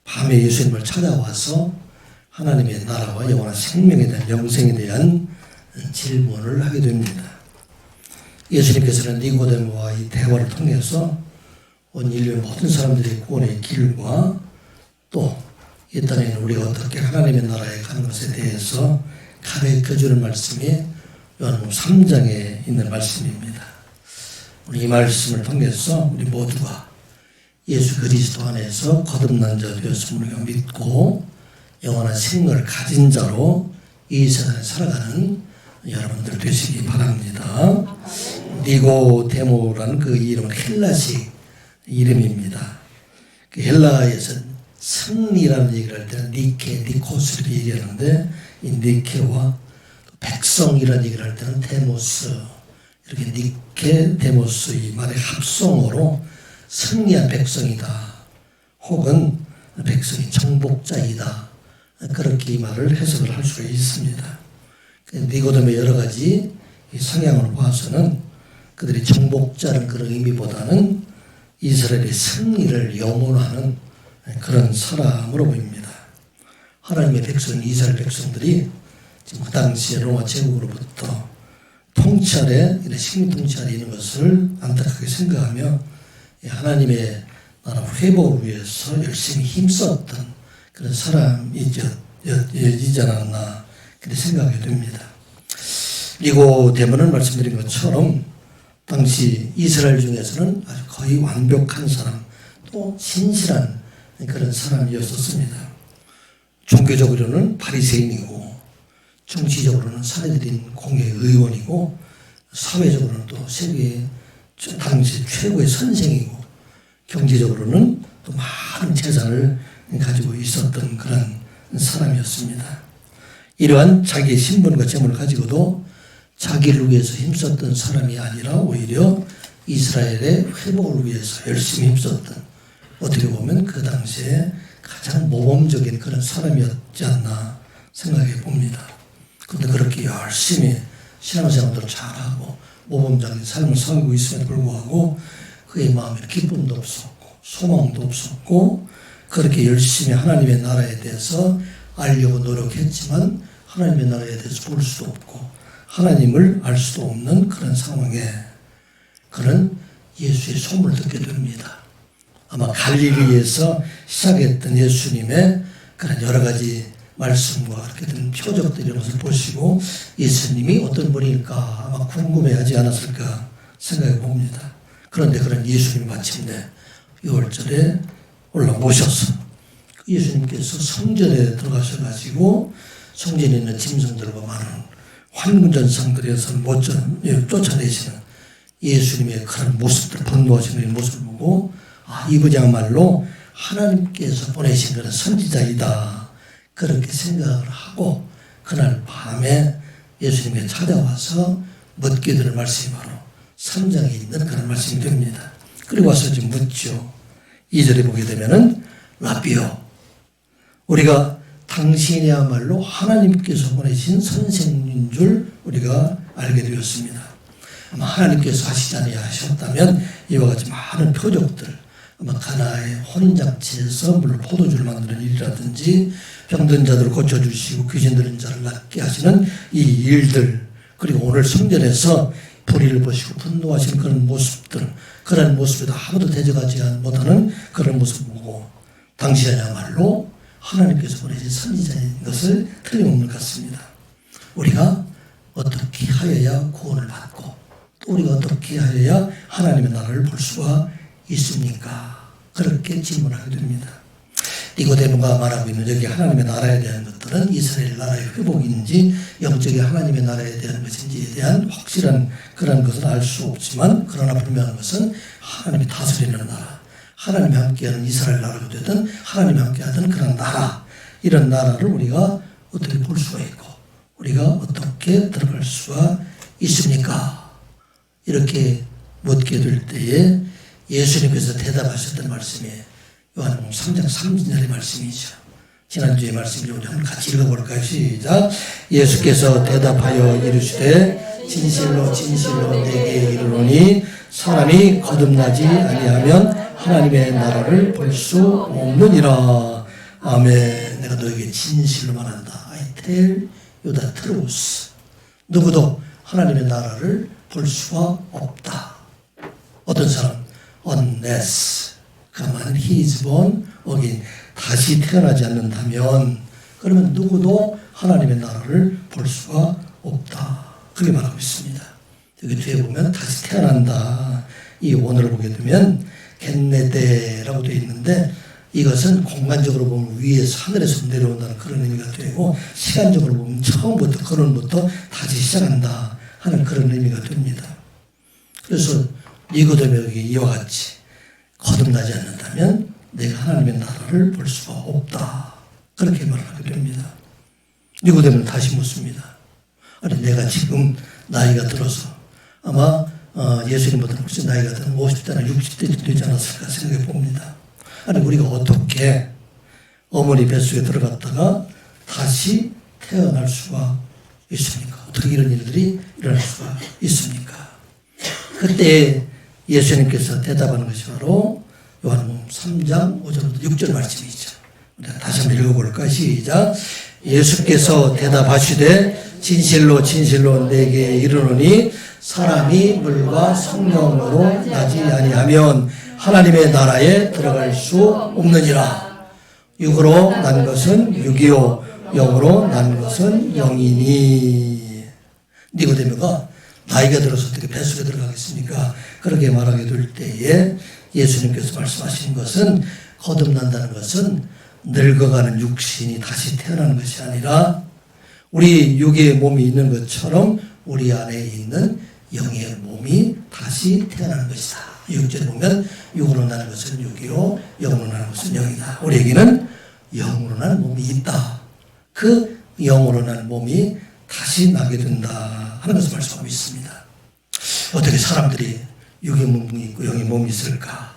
밤에 예수님을 찾아와서 하나님의 나라와 영원한 생명에 대한 영생에 대한 질문을 하게 됩니다. 예수님께서는 니고데모와 이 대화를 통해서 온 인류의 모든 사람들의 구원의 길과 또 이 땅에 있는 우리가 어떻게 하나님의 나라에 가는 것에 대해서 가르쳐주는 말씀이 요한복음 3장에 있는 말씀입니다. 우리 이 말씀을 통해서 우리 모두가 예수 그리스도 안에서 거듭난 자 되었음을 우리가 믿고 영원한 생명을 가진 자로 이 세상에 살아가는 여러분들 되시기 바랍니다. 니고데모라는 그 이름은 헬라식 이름입니다. 그 헬라에서 승리라는 얘기를 할 때는 니케, 니코스를 얘기하는데 이 니케와 백성이라는 얘기를 할 때는 데모스, 이렇게 니케, 데모스 이 말의 합성어로 승리한 백성이다 혹은 백성이 정복자이다 그렇게 이 말을 해석을 할 수가 있습니다. 니고데모의 여러 가지 성향을 봐서는 그들이 정복자는 그런 의미보다는 이스라엘의 승리를 염원하는 그런 사람으로 보입니다. 하나님의 백성, 이스라엘 백성들이 지금 그 당시에 로마 제국으로부터 통치아래, 식민 통치아래 있는 것을 안타깝게 생각하며 하나님의 나라 회복을 위해서 열심히 힘썼던 그런 사람이지 않았나 그렇게 생각하게 됩니다. 니고데모는 말씀드린 것처럼 당시 이스라엘 중에서는 아주 거의 완벽한 사람, 또 신실한 그런 사람이었었습니다. 종교적으로는 바리새인이고 정치적으로는 사내들인 공회 의원이고 사회적으로는 또 세계 당시 최고의 선생이고 경제적으로는 또 많은 재산을 가지고 있었던 그런 사람이었습니다. 이러한 자기의 신분과 재물을 가지고도 자기를 위해서 힘썼던 사람이 아니라 오히려 이스라엘의 회복을 위해서 열심히 힘썼던 어떻게 보면 그 당시에 가장 모범적인 그런 사람이었지 않나 생각해 봅니다. 그런데 그렇게 열심히 신앙생활도 잘하고 모범적인 삶을 살고 있음에도 불구하고 그의 마음에 기쁨도 없었고 소망도 없었고 그렇게 열심히 하나님의 나라에 대해서 알려고 노력했지만 하나님의 나라에 대해서 볼 수도 없고 하나님을 알 수도 없는 그런 상황에 그런 예수의 소문을 듣게 됩니다. 아마 갈릴리에서 시작했던 예수님의 그런 여러 가지 말씀과 그렇게 된 표적들 이런 것을 보시고 예수님이 어떤 분일까 아마 궁금해하지 않았을까 생각해 봅니다. 그런데 그런 예수님 마침내 6월절에 올라 모셔서 예수님께서 성전에 들어가셔가지고 성전에 있는 짐승들과 많은 환군전상들에서 못 쫓아내시는 예수님의 그런 모습들, 분노하시는 모습을 보고 이분이야말로 하나님께서 보내신 그런 선지자이다 그렇게 생각을 하고 그날 밤에 예수님이 찾아와서 묻게 되는 말씀이 바로 3장에 있는 그런 말씀이 됩니다. 그리고 와서 좀 묻죠. 2절에 보게 되면은 라비오, 우리가 당신이야말로 하나님께서 보내신 선생인 줄 우리가 알게 되었습니다. 아마 하나님께서 하시지 아니하셨다면 이와 같이 많은 표적들, 아마 가나의 혼인잔치에서 물론 포도주를 만드는 일이라든지 병든 자들을 고쳐주시고 귀신 들린 자를 낫게 하시는 이 일들, 그리고 오늘 성전에서 불의를 보시고 분노하시는 그런 모습들, 그런 모습에도 아무도 대적하지 못하는 그런 모습을 보고 당신이야말로 하나님께서 보내신 선지자인 것을 틀림없는 것 같습니다. 우리가 어떻게 하여야 구원을 받고 또 우리가 어떻게 하여야 하나님의 나라를 볼 수가 있습니까? 그렇게 질문하게 됩니다. 니고데모가 말하고 있는 여기 하나님의 나라에 대한 것들은 이스라엘 나라의 회복인지 영적인 하나님의 나라에 대한 것인지에 대한 확실한 그런 것은 알 수 없지만 그러나 분명한 것은 하나님이 다스리는 나라, 하나님이 함께하는 이스라엘 나라가 되든 하나님이 함께하던 그런 나라, 이런 나라를 우리가 어떻게 볼 수가 있고 우리가 어떻게 들어갈 수가 있습니까? 이렇게 묻게 될 때에 예수님께서 대답하셨던 말씀이 요한복음 3장 3절의 말씀이죠. 지난주의 말씀을 우리 한번 같이 읽어볼까요? 시작. 예수께서 대답하여 이르시되 진실로 진실로 내게 이르노니 사람이 거듭나지 아니하면 하나님의 나라를 볼 수 없느니라. 아멘. 내가 너에게 진실로 말한다. I tell you the truth. 누구도 하나님의 나라를 볼 수가 없다. 어떤 사람? Unless 그만 he is born again. 다시 태어나지 않는다면 그러면 누구도 하나님의 나라를 볼 수가 없다. 그렇게 말하고 있습니다. 여기 뒤에 보면 다시 태어난다. 이 원어를 보게 되면 겟네데라고 되어 있는데 이것은 공간적으로 보면 위에서 하늘에서 내려온다는 그런 의미가 되고 시간적으로 보면 처음부터 근원부터 다시 시작한다 하는 그런 의미가 됩니다. 그래서 니고데모에게 이와 같이 거듭나지 않는다면 내가 하나님의 나라를 볼 수가 없다. 그렇게 말하게 됩니다. 니고데모는 다시 묻습니다. 아니 내가 지금 나이가 들어서 아마 예수님보다 훨씬 나이가 든 50대나 60대 되지 않았을까 생각해 봅니다. 아니 우리가 어떻게 어머니 뱃속에 들어갔다가 다시 태어날 수가 있습니까? 어떻게 이런 일들이 일어날 수가 있습니까? 그때 예수님께서 대답하는 것이 바로 요한복음 3장 5절부터 6절 말씀이죠. 다시 한번 읽어볼까요? 시작. 예수께서 대답하시되 진실로 진실로 내게 이르노니 사람이 물과 성령으로 나지 아니하면 하나님의 나라에 들어갈 수 없느니라. 육으로 난 것은 육이요 영으로 난 것은 영이니. 니고데모가 나이가 들어서 어떻게 뱃속에 들어가겠습니까? 그렇게 말하게 될 때에 예수님께서 말씀하신 것은 거듭난다는 것은 늙어가는 육신이 다시 태어나는 것이 아니라 우리 육의 몸이 있는 것처럼 우리 안에 있는 영의 몸이 다시 태어나는 것이다. 6절에 보면 육으로 나는 것은 육이요 영으로 나는 것은 영이다. 우리에게는 영으로 나는 몸이 있다. 그 영으로 나는 몸이 다시 나게 된다 하는 것을 말씀하고 있습니다. 어떻게 사람들이 육의 몸이 있고 영의 몸이 있을까?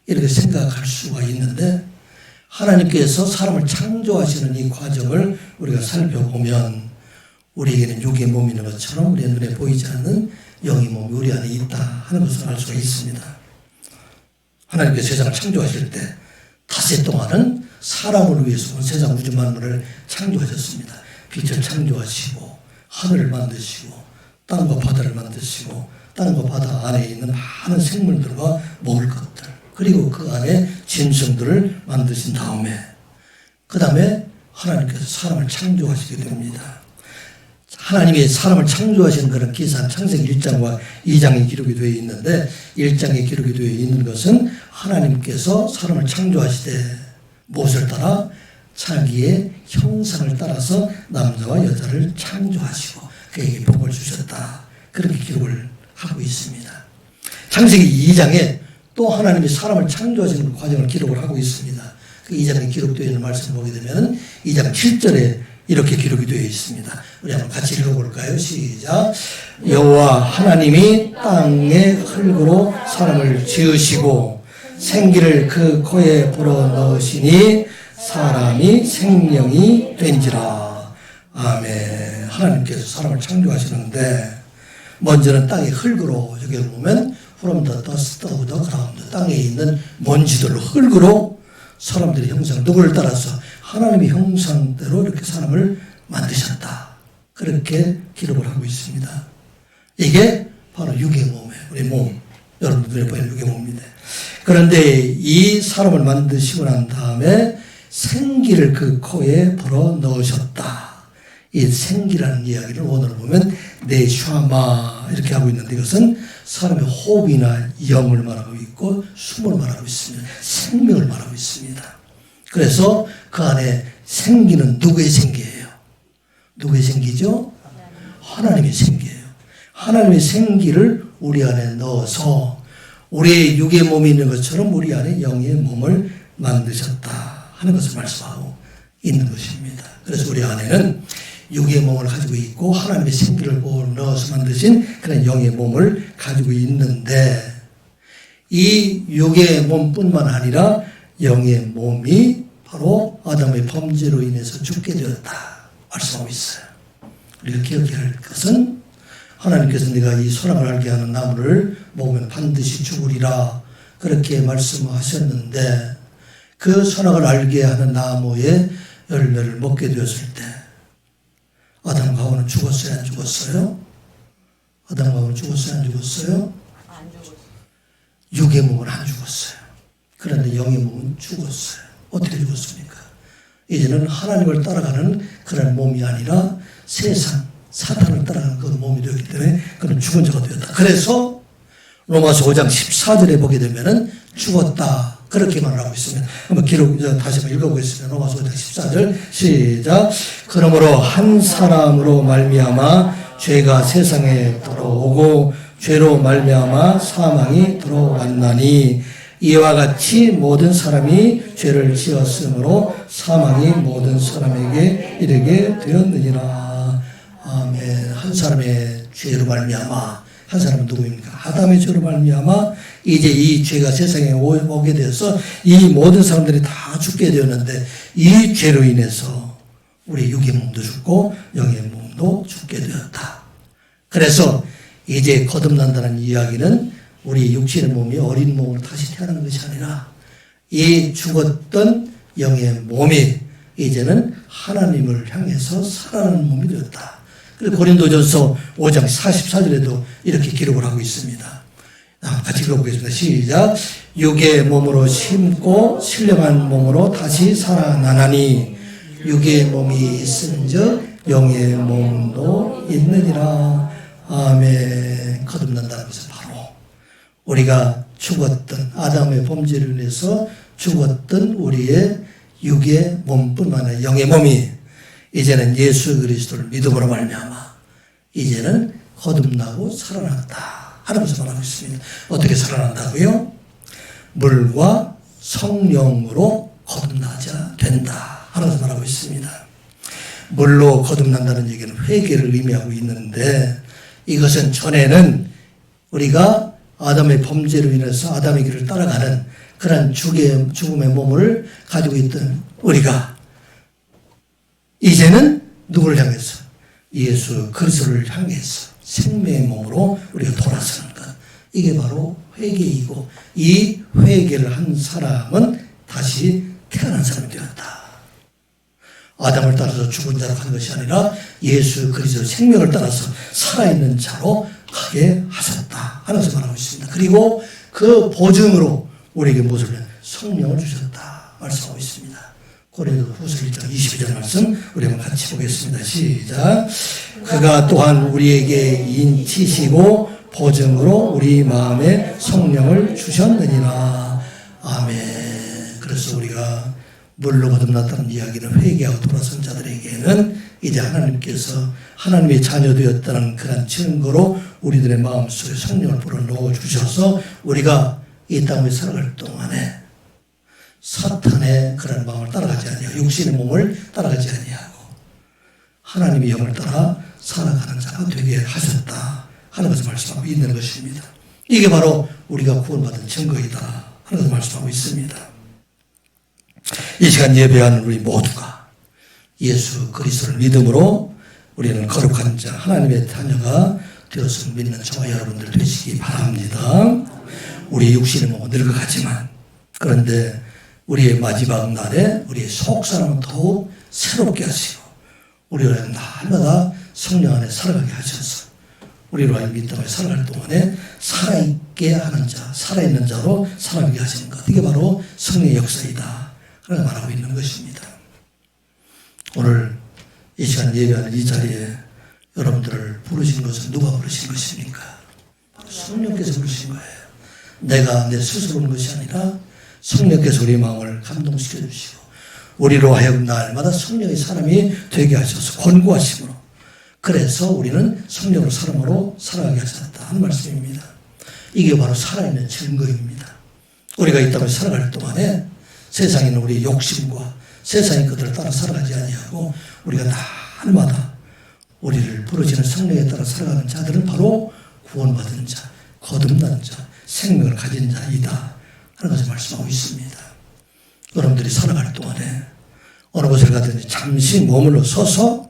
이렇게 생각할 수가 있는데 하나님께서 사람을 창조하시는 이 과정을 우리가 살펴보면 우리에게는 육의 몸이 있는 것처럼 우리의 눈에 보이지 않는 영의 몸이 우리 안에 있다 하는 것을 알 수가 있습니다. 하나님께서 세상을 창조하실 때 닷새 동안은 사람을 위해서 세상 우주 만물을 창조하셨습니다. 빛을 창조하시고 하늘을 만드시고 땅과 바다를 만드시고 땅과 바다 안에 있는 많은 생물들과 먹을 것들 그리고 그 안에 짐승들을 만드신 다음에 그 다음에 하나님께서 사람을 창조하시게 됩니다. 하나님이 사람을 창조하시는 그런 기사 창세기 1장과 2장에 기록이 되어 있는데 1장에 기록이 되어 있는 것은 하나님께서 사람을 창조하시되 무엇을 따라? 자기의 형상을 따라서 남자와 여자를 창조하시고 그에게 복을 주셨다. 그렇게 기록을 하고 있습니다. 창세기 2장에 또 하나님이 사람을 창조하시는 과정을 기록을 하고 있습니다. 그 2장에 기록되어 있는 말씀을 보게 되면 2장 7절에 이렇게 기록이 되어 있습니다. 우리 한번 같이 읽어볼까요? 시작. 여호와 하나님이 땅의 흙으로 사람을 지으시고 생기를 그 코에 불어 넣으시니 사람이 생명이 된지라. 아멘. 하나님께서 사람을 창조하시는데 먼저는 땅의 흙으로 여기 보면 from the dust of the ground 땅에 있는 먼지들로 흙으로 사람들의 형상 누구를 따라서 하나님의 형상대로 이렇게 사람을 만드셨다. 그렇게 기록을 하고 있습니다. 이게 바로 육의 몸이에요. 우리 몸. 여러분들이 보이는 육의 몸인데. 그런데 이 사람을 만드시고 난 다음에 생기를 그 코에 불어 넣으셨다. 이 생기라는 이야기를 오늘 보면 네샤마 이렇게 하고 있는데 이것은 사람의 호흡이나 영을 말하고 있고 숨을 말하고 있습니다. 생명을 말하고 있습니다. 그래서 그 안에 생기는 누구의 생기예요? 누구의 생기죠? 하나님의 생기예요. 하나님의 생기를 우리 안에 넣어서 우리의 육의 몸이 있는 것처럼 우리 안에 영의 몸을 만드셨다 하는 것을 말씀하고 있는 것입니다. 그래서 우리 안에는 육의 몸을 가지고 있고 하나님의 생기를 넣어서 만드신 그런 영의 몸을 가지고 있는데 이 육의 몸뿐만 아니라 영의 몸이 바로 아담의 범죄로 인해서 죽게 되었다 말씀하고 있어요. 우리가 기억해야 할 것은 하나님께서 네가 이 선악을 알게 하는 나무를 먹으면 반드시 죽으리라 그렇게 말씀하셨는데 그 선악을 알게 하는 나무의 열매를 먹게 되었을 때 아담과 하와는 죽었어요? 안 죽었어요? 아담과 하와는 죽었어요? 안 죽었어요? 안 죽었어요. 육의 몸은 안 죽었어요. 그런데 영의 몸은 죽었어요. 어떻게 죽었습니까? 이제는 하나님을 따라가는 그런 몸이 아니라 세상, 사탄을 따라가는 그런 몸이 되었기 때문에 그는 죽은 자가 되었다. 그래서 로마서 5장 14절에 보게 되면은 죽었다. 그렇게 말하고 있습니다. 한번 기록, 다시 한번 읽어보겠습니다. 로마서 5장 14절. 시작. 그러므로 한 사람으로 말미암아 죄가 세상에 들어오고 죄로 말미암아 사망이 들어왔나니 이와 같이 모든 사람이 죄를 지었으므로 사망이 모든 사람에게 이르게 되었느니라. 아멘. 한 사람의 죄로 말미암아, 한 사람은 누구입니까? 아담의 죄로 말미암아 이제 이 죄가 세상에 오게 되어서 이 모든 사람들이 다 죽게 되었는데 이 죄로 인해서 우리 육의 몸도 죽고 영의 몸도 죽게 되었다. 그래서 이제 거듭난다는 이야기는 우리 육신의 몸이 어린 몸으로 다시 태어나는 것이 아니라 이 죽었던 영의 몸이 이제는 하나님을 향해서 살아나는 몸이 되었다. 그리고 고린도전서 5장 44절에도 이렇게 기록을 하고 있습니다. 같이 읽어보겠습니다. 시작. 육의 몸으로 심고 신령한 몸으로 다시 살아나나니 육의 몸이 있은즉 영의 몸도 있느니라. 아멘. 거듭난다는 것은 바로 우리가 죽었던 아담의 범죄를 인해서 죽었던 우리의 육의 몸뿐만 아니라 영의 몸이 이제는 예수 그리스도를 믿음으로 말미암아 이제는 거듭나고 살아났다 하는 것을 말하고 있습니다. 어떻게 살아난다고요? 물과 성령으로 거듭나자 된다 하는 것을 말하고 있습니다. 물로 거듭난다는 얘기는 회개를 의미하고 있는데 이것은 전에는 우리가 아담의 범죄로 인해서 아담의 길을 따라가는 그런 죽음의 몸을 가지고 있던 우리가 이제는 누구를 향해서? 예수 그리스도를 향해서 생명의 몸으로 우리가 돌아서는 것. 이게 바로 회개이고 이 회개를 한 사람은 다시 태어난 사람이 되었다. 아담을 따라서 죽은 자로 간 것이 아니라 예수 그리스도 생명을 따라서 살아있는 자로 가게 하셨다 하는 것을 말하고 있습니다. 그리고 그 보증으로 우리에게 무엇을 성령을 주셨다 말씀하고 있습니다. 고린도후서 1장 22절 말씀 우리 한번 같이 보겠습니다. 시작. 그가 또한 우리에게 인치시고 보증으로 우리 마음에 성령을 주셨느니라. 아멘. 그래서 우리가 물로 거듭났다는 이야기는 회개하고 돌아선 자들에게는 이제 하나님께서 하나님의 자녀 되었다는 그런 증거로 우리들의 마음속에 성령을 불어넣어 주셔서 우리가 이 땅에 살아갈 동안에 사탄의 그런 마음을 따라가지 아니하고 육신의 몸을 따라가지 아니하고 하나님의 영을 따라 살아가는 자가 되게 하셨다 하는 것을 말씀하고 있는 것입니다. 이게 바로 우리가 구원받은 증거이다 하는 것을 말씀하고 있습니다. 이 시간 예배하는 우리 모두가 예수 그리스도를 믿음으로 우리는 거룩한 자 하나님의 자녀가 되어서 믿는 저와 여러분들 되시기 바랍니다. 우리 육신의 몸은 늙어가지만 그런데 우리의 마지막 날에 우리의 속사람은 더욱 새롭게 하시고 우리를 날마다 성령 안에 살아가게 하셔서 우리로 하여금 이 땅에 살아갈 동안에 살아있게 하는 자, 살아있는 자로 살아가게 하시는 것. 이게 바로 성령의 역사이다. 그렇게 말하고 있는 것입니다. 오늘 이 시간 예배하는 이 자리에 여러분들을 부르신 것은 누가 부르신 것입니까? 성령께서 부르신 거예요. 내가 내 스스로 온 것이 아니라 성령께서 우리 마음을 감동시켜 주시고 우리로 하여금 날마다 성령의 사람이 되게 하셔서 권고하심으로 그래서 우리는 성령으로 사람으로 살아가게 하셨다 하는 말씀입니다. 이게 바로 살아있는 증거입니다. 우리가 이 땅을 살아갈 동안에 세상에 있는 우리의 욕심과 세상의 것들을 따라 살아가지 아니하고 우리가 날마다 우리를 부르시는 성령에 따라 살아가는 자들은 바로 구원받은 자, 거듭난 자, 생명을 가진 자이다 하는 것을 말씀하고 있습니다. 여러분들이 살아갈 동안에 어느 곳을 가든지 잠시 머물러 서서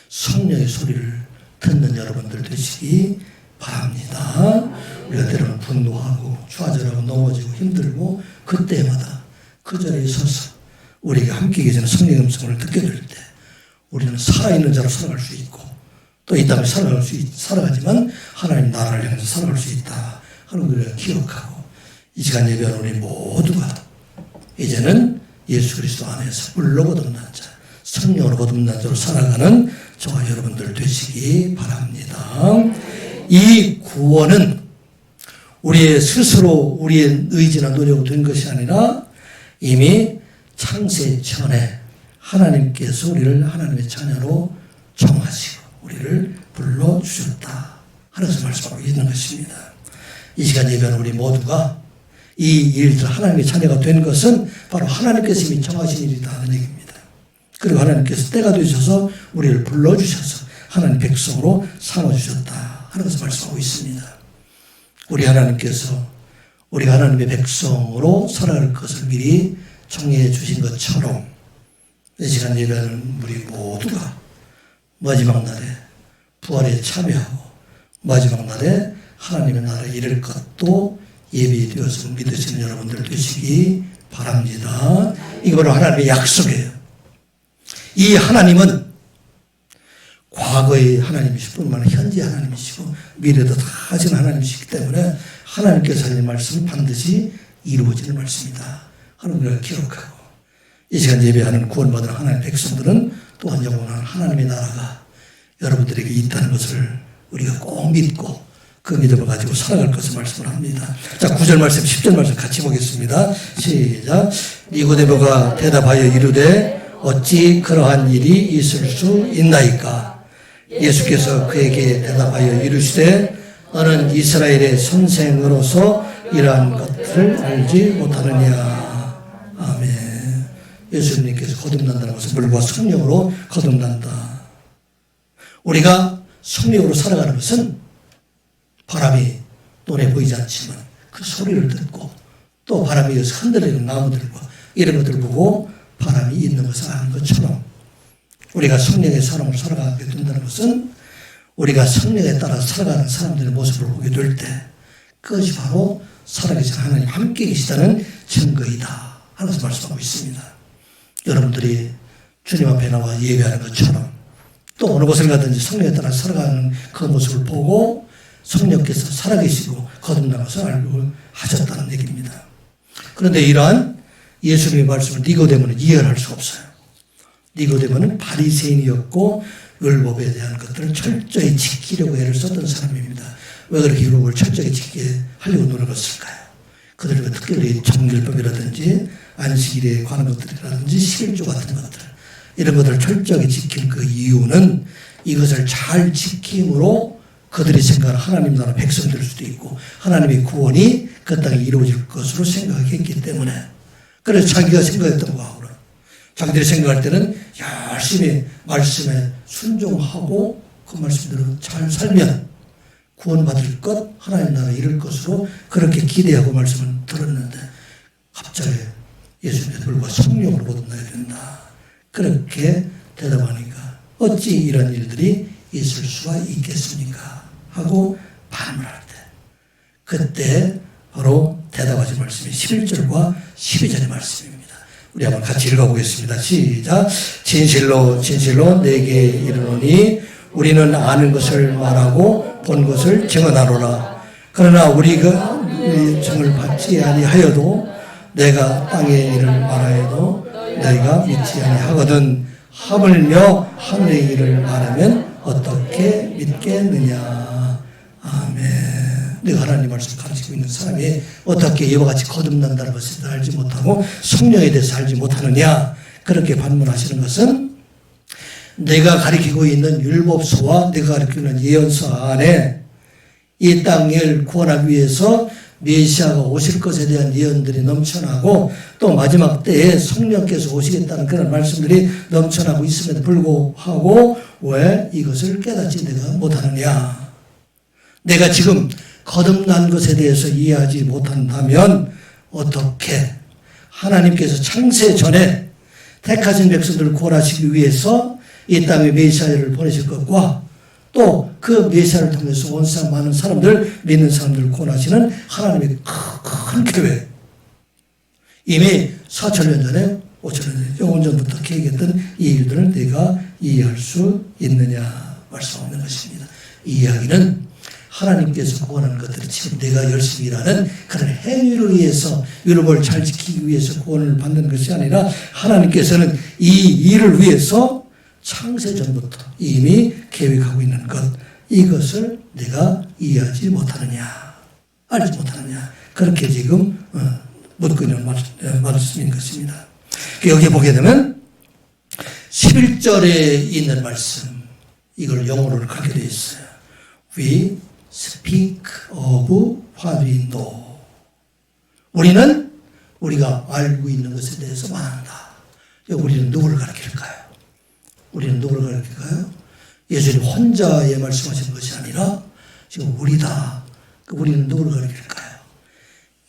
성령의 소리를 듣는 여러분들 되시기 바랍니다. 우리가 때로는 분노하고 좌절하고 넘어지고 힘들고 그때마다 그 자리에 서서 우리가 함께 계시는 성령의 음성을 듣게 될 때 우리는 살아있는 자로 살아갈 수 있고 또 이 땅에 살아가지만 하나님 나라를 향해서 살아갈 수 있다 하는 걸 우리가 기억하고 이 시간 예배하는 우리 모두가 이제는 예수 그리스도 안에서 물로 거듭난 자, 성령으로 거듭난 자로 살아가는 저와 여러분들 되시기 바랍니다. 이 구원은 우리의 스스로 우리의 의지나 노력으로 된 것이 아니라 이미 창세 전에 하나님께서 우리를 하나님의 자녀로 정하시고 우리를 불러주셨다 하면서 말씀하고 있는 것입니다. 이 시간 예배하는 우리 모두가 이 일들 하나님의 자녀가 된 것은 바로 하나님께서 이미 정하신 일이다 하는 얘기입니다. 그리고 하나님께서 때가 되셔서 우리를 불러주셔서 하나님 백성으로 삼아주셨다 하면서 말씀하고 있습니다. 우리 하나님께서 우리가 하나님의 백성으로 살아갈 것을 미리 정해 주신 것처럼 이 시간 예배하는 우리 모두가 마지막 날에 부활에 참여하고 마지막 날에 하나님의 나라에 이를 것도 예비되어서 믿으시는 여러분들 되시기 바랍니다. 이게 바로 하나님의 약속이에요. 이 하나님은 과거의 하나님이시고 뿐만 아니라 현재 하나님이시고 미래도 다 하신 하나님이시기 때문에 하나님께서 하신 말씀은 반드시 이루어지는 말씀이다 하는 걸 기억하고 이 시간 예배하는 구원받은 하나님의 백성들은 또한 영원한 하나님의 나라가 여러분들에게 있다는 것을 우리가 꼭 믿고 그 믿음을 가지고 살아갈 것을 말씀을 합니다. 자, 9절 말씀, 10절 말씀 같이 보겠습니다. 시작. 니고데모가 대답하여 이르되 어찌 그러한 일이 있을 수 있나이까? 예수께서 그에게 대답하여 이르시되 너는 이스라엘의 선생으로서 이러한 것을 알지 못하느냐. 아멘. 예수님께서 거듭난다는 것은 물과 성령으로 거듭난다. 우리가 성령으로 살아가는 것은 바람이 눈에 보이지 않지만 그 소리를 듣고 또 바람에 의해서 흔들리는 나무들과 이런 것들을 보고 바람이 있는 것을 아는 것처럼 우리가 성령의 사람으로 살아가게 된다는 것은 우리가 성령에 따라 살아가는 사람들의 모습을 보게 될 때 그것이 바로 살아계신 하나님 함께 계시다는 증거이다 하면서 말씀하고 있습니다. 여러분들이 주님 앞에 나와 예배하는 것처럼 또 어느 곳을 가든지 성령에 따라 살아가는 그 모습을 보고 성령께서 살아계시고 거듭난 것을 알고 하셨다는 얘기입니다. 그런데 이러한 예수님의 말씀을 니고데모는 이해할 수 없어요. 니고데모는 바리새인이었고 율법에 대한 것들을 철저히 지키려고 애를 썼던 사람입니다. 왜 그렇게 율법을 철저히 지키게 하려고 노력했을까요? 그들과 특별히 정결법이라든지 안식일에 관한 것들이라든지 11조 같은 것들 이런 것들을 철저하게 지킨 그 이유는 이것을 잘 지킴으로 그들이 생각하는 하나님 나라 백성이 될 수도 있고 하나님의 구원이 그 땅에 이루어질 것으로 생각했기 때문에 그래서 자기가 생각했던 거하고는 자기들이 생각할 때는 열심히 말씀에 순종하고 그 말씀대로 잘 살면 구원받을 것 하나님 나라에 이를 것으로 그렇게 기대하고 말씀을 들었는데 갑자기 예수님의 불과 성령으로 거듭나야 된다. 그렇게 대답하니까 어찌 이런 일들이 있을 수가 있겠습니까? 하고 반문할 때 그때 바로 대답하신 말씀이 11절과 12절의 말씀입니다. 우리 한번 같이 읽어보겠습니다. 시작. 진실로 진실로 내게 이르노니 우리는 아는 것을 말하고 본 것을 증언하노라. 그러나 우리가 증을 받지 아니하여도 내가 땅의 일을 말하여도 너희가 믿지 아니하거든 하물며 하늘의 일을 말하면 어떻게 믿겠느냐. 아멘. 내가 하나님 말씀을 가르치고 있는 사람이 어떻게 이와 같이 거듭난다는 것을 알지 못하고 성령에 대해서 알지 못하느냐. 그렇게 반문하시는 것은 내가 가르치고 있는 율법서와 내가 가르치고 있는 예언서 안에 이 땅을 구원하기 위해서 메시아가 오실 것에 대한 예언들이 넘쳐나고 또 마지막 때에 성령께서 오시겠다는 그런 말씀들이 넘쳐나고 있음에도 불구하고 왜 이것을 깨닫지 내가 못하느냐. 내가 지금 거듭난 것에 대해서 이해하지 못한다면 어떻게 하나님께서 창세 전에 택하신 백성들을 구원하시기 위해서 이 땅에 메시아를 보내실 것과 또 그 메시아를 통해서 온 세상 많은 사람들, 믿는 사람들을 구원하시는 하나님의 큰 계획. 이미 4,000년 전에 5,000년 전에 영원 전부터 계획했던 이 일들을 내가 이해할 수 있느냐 말씀하는 것입니다. 이 이야기는 하나님께서 구원하는 것들이 지금 내가 열심히 일하는 그런 행위를 위해서 율법을 잘 지키기 위해서 구원을 받는 것이 아니라 하나님께서는 이 일을 위해서 창세전부터 이미 계획하고 있는 것, 이것을 내가 이해하지 못하느냐 알지 못하느냐 그렇게 지금 묻고 있는 말씀인 것입니다. 여기 보게 되면 11절에 있는 말씀, 이걸 영어로 가게 되어 있어요. We speak of what we know. 우리는 우리가 알고 있는 것에 대해서 말한다. 우리는 누구를 가르칠까요? 우리는 누구를 가르칠까요? 예수님 혼자의 말씀하신 것이 아니라 지금 우리다. 우리는 누구를 가르칠까요?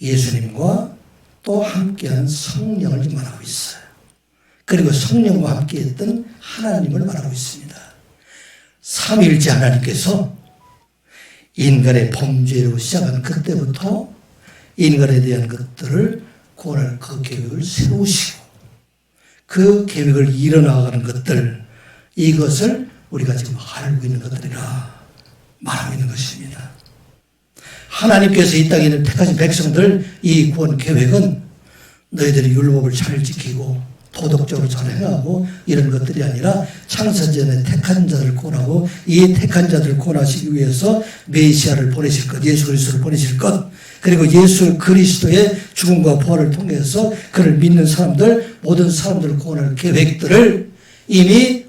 예수님과 또 함께한 성령을 말하고 있어요. 그리고 성령과 함께했던 하나님을 말하고 있습니다. 삼위일체 하나님께서 인간의 범죄로 시작한 그때부터 인간에 대한 것들을 구원할 그 계획을 세우시고 그 계획을 이뤄나가는 것들, 이것을 우리가 지금 알고 있는 것들이라 말하고 있는 것입니다. 하나님께서 이 땅에 있는 택하신 백성들, 이 구원 계획은 너희들이 율법을 잘 지키고 도덕적으로 잘 행하고 이런 것들이 아니라 창세전에 택한 자들을 구원하고 이 택한 자들을 구원하시기 위해서 메시아를 보내실 것, 예수 그리스도를 보내실 것, 그리고 예수 그리스도의 죽음과 부활을 통해서 그를 믿는 사람들, 모든 사람들을 구원할 계획들을 이미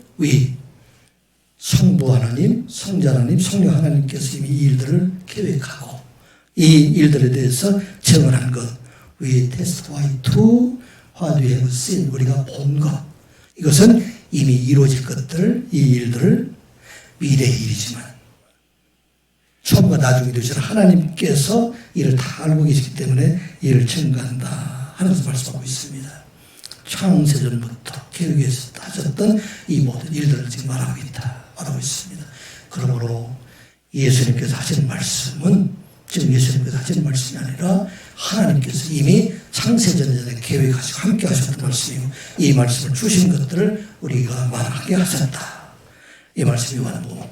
성부 하나님, 성자 하나님, 성령 하나님께서 이미 이 일들을 계획하고 이 일들에 대해서 증언한 것, we testify to what we have seen, 우리가 본 것, 이것은 이미 이루어질 것들, 이 일들을 미래의 일이지만 처음과 나중에 되실 하나님께서 이를 다 알고 계시기 때문에 이를 증거한다 하는 것을 말씀하고 있습니다. 창세전부터 계획해서 하셨던 이 모든 일들을 지금 말하고 있습니다. 그러므로 예수님께서 하시는 말씀은 지금 예수님께서 하시는 말씀이 아니라 하나님께서 이미 창세전에 계획하시고 함께 하셨던 말씀이고 이 말씀을 주신 것들을 우리가 말하게 하셨다. 이 말씀이 요한복음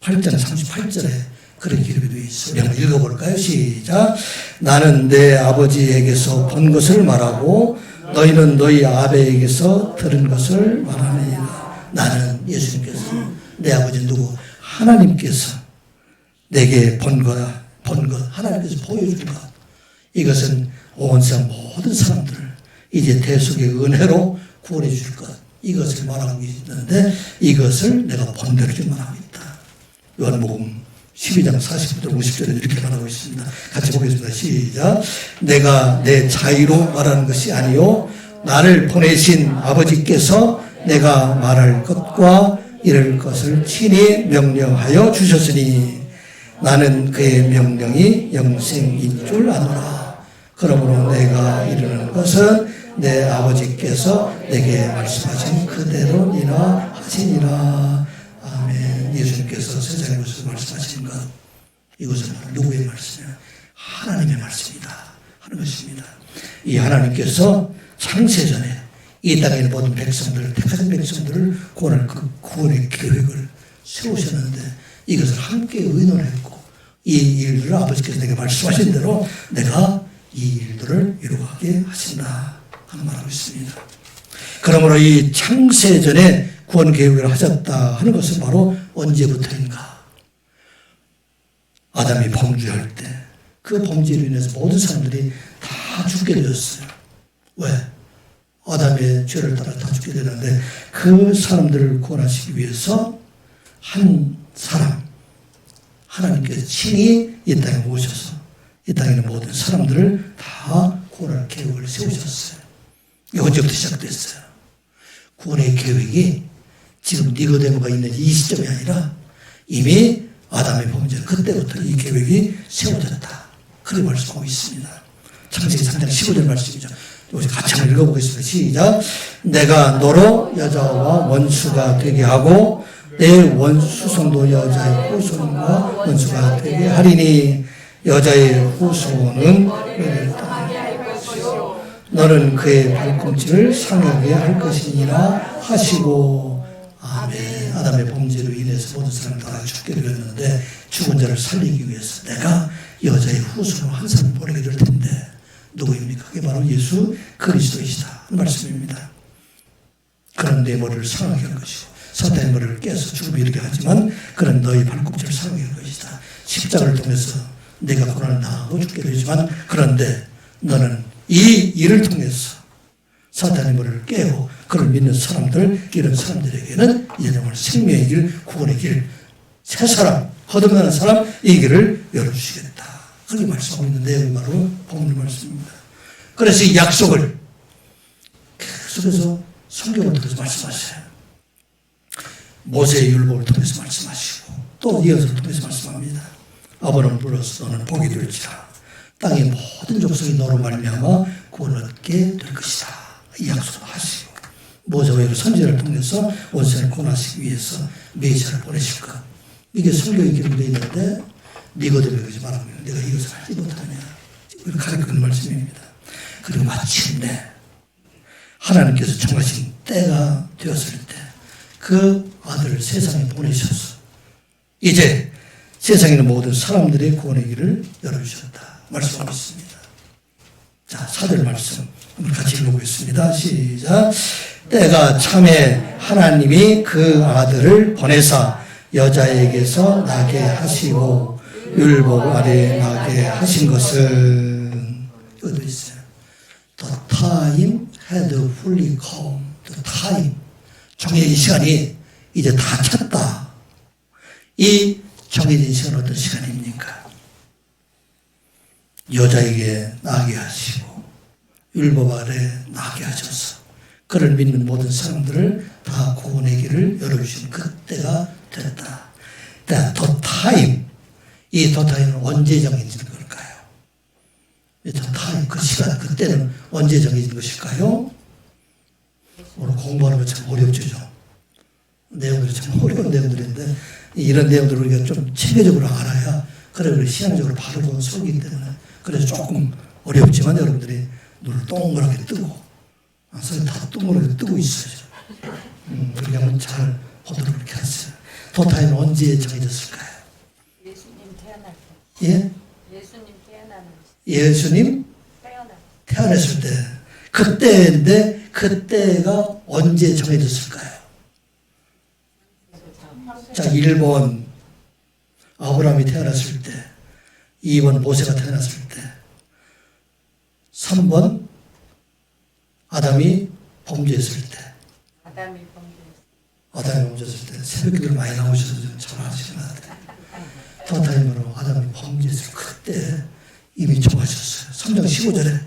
8장 38절에 그런 기록이 되어 있어요. 한번 읽어볼까요? 시작. 나는 내 아버지에게서 본 것을 말하고 너희는 너희 아버지에게서 들은 것을 말하느니라. 나는 예수님께서 내 아버지 누구? 하나님께서 내게 본 것, 하나님께서 보여준 것, 이것은 온 세상 모든 사람들을 이제 대속의 은혜로 구원해 주실 것, 이것을 말하고 있는데 이것을 내가 본 대로 지금 말하고 있다. 요한복음 12장 40절 50절에 이렇게 말하고 있습니다. 같이 보겠습니다. 시작. 내가 내 자의로 말하는 것이 아니요 나를 보내신 아버지께서 내가 말할 것과 이럴 것을 친히 명령하여 주셨으니 나는 그의 명령이 영생인 줄 아노라. 그러므로 내가 이르는 것은 내 아버지께서 내게 말씀하신 그대로니라 하시니라. 아멘. 예수님께서 세상에 오셔서 말씀하신 것, 이것은 누구의 말씀이냐? 하나님의 말씀이다 하는 것입니다. 이 하나님께서 창세전에 이 땅에 있는 모든 백성들을, 택하신 백성들을 구원할 그 구원의 계획을 세우셨는데 이것을 함께 의논했고 이 일들을 아버지께서 내게 말씀하신 대로 내가 이 일들을 이루게 하신다 하는 말하고 있습니다. 그러므로 이 창세전에 구원 계획을 하셨다 하는 것은 바로 언제부터인가? 아담이 범죄할 때 그 범죄로 인해서 모든 사람들이 다 죽게 되었어요. 왜? 아담의 죄를 따라 다 죽게 되는데 그 사람들을 구원하시기 위해서 한 사람, 하나님께서 친히 이 땅에 오셔서 이 땅에 있는 모든 사람들을 다 구원할 계획을 세우셨어요. 이게 언제부터 시작됐어요? 구원의 계획이 지금 니고데모가 있는 이 시점이 아니라 이미 아담의 범죄 그때부터 이 계획이 세워졌다. 그렇게 말씀하고 있습니다. 창세기 3장 15절 말씀이죠. 같이 한번 읽어보겠습니다. 시작. 내가 너로 여자와 원수가 되게 하고 내 원수손도 여자의 후손과 원수가 되게 하리니 여자의 후손은 너는 그의 발꿈치를 상하게 할 것이니라 하시고. 아멘. 아담의 범죄로 인해서 모든 사람 다 죽게 되었는데 죽은 자를 살리기 위해서 내가 여자의 후손으로 한 사람을 보내게 될 텐데 누구입니까? 그게 바로 예수 그리스도이시다 말씀입니다. 그런 내 머리를 상하게 할 것이고 사탄의 머리를 깨서 죽음에 이르게 하지만 그런 너희 발꿈치를 상하게 할 것이다. 십자가를 통해서 내가 고난을 당하고 죽게 되지만 그런데 너는 이 일을 통해서 사탄의 머리를 깨고 그를 믿는 사람들, 이런 사람들에게는 영원한 생명의 길, 구원의 길, 새 사람, 거듭나는 사람, 이 길을 열어주시겠다. 그렇게 말씀하고 있는 내용이 바로 본문 말씀입니다. 그래서 이 약속을 계속해서 성경을 통해서 말씀하셔요. 모세의 율법을 통해서 말씀하시고 또 이어서를 통해서 말씀합니다. 아브라함을 불러서 너는 복이 될지라 땅의 모든 족속이 너로 말미암아 구원을 얻게 될 것이다. 이 약속을 하시고 모세와 그 선지자를 통해서 온 세상을 구원하시기 위해서 메시아를 보내실 것. 이게 성경에 기록되어 있는데 니고데모에게 말하고 내가 이것을 알지 못하냐. 이걸 가르치는 말씀입니다. 그리고 마침내 하나님께서 정하신 때가 되었을 때 그 아들을 세상에 보내셔서 이제 세상에 있는 모든 사람들의 구원의 길을 열어주셨다. 말씀하고 있습니다. 자, 4절 말씀 같이 읽어보겠습니다. 시작. 때가 참에 하나님이 그 아들을 보내사 여자에게서 나게 하시고 율법 아래 나게 하신 것은 이것도 있어요. The time had fully come. The time. 정해진 시간이 이제 다 찼다. 이 정해진 시간은 어떤 시간입니까? 여자에게 나게 하시고 율법 아래 나게 하셔서 그를 믿는 모든 사람들을 다 구원의 길을 열어주신 그때가 됐다. The time. 이 the time은 언제 정해진 걸까요? the time, 그 시간, 그때는 언제 정해진 것일까요? 오늘 공부하는 거 참 어렵죠. 내용들이 참 어려운 내용들인데 이런 내용들을 우리가 좀 체계적으로 알아야 그래 우리 신앙적으로 바르고 설기기 때문에 그래서 조금 어렵지만 여러분들이 눈을 동그랗게 뜨고 선생님 다 동그랗게 뜨고 있어요. 우리가 한번 잘 보도록 이렇게 하세요. 도타임은 언제 정해졌을까요? 예수님 태어날 때. 예? 예수님 태어나는 예수님 태어났을 때 그때인데 그때가 언제 정해졌을까요? 자, 1번 아브라함이 태어났을 때, 2번 모세가 태어났을 때, 3번 아담이 범죄했을 때. 아담이 범죄했을 때. 새벽기도를 많이 나오셔서 잘 아시는 것 같아요. 더타임으로 아담이 범죄했을 때 그때 이미 정하셨어요. 3장 15절에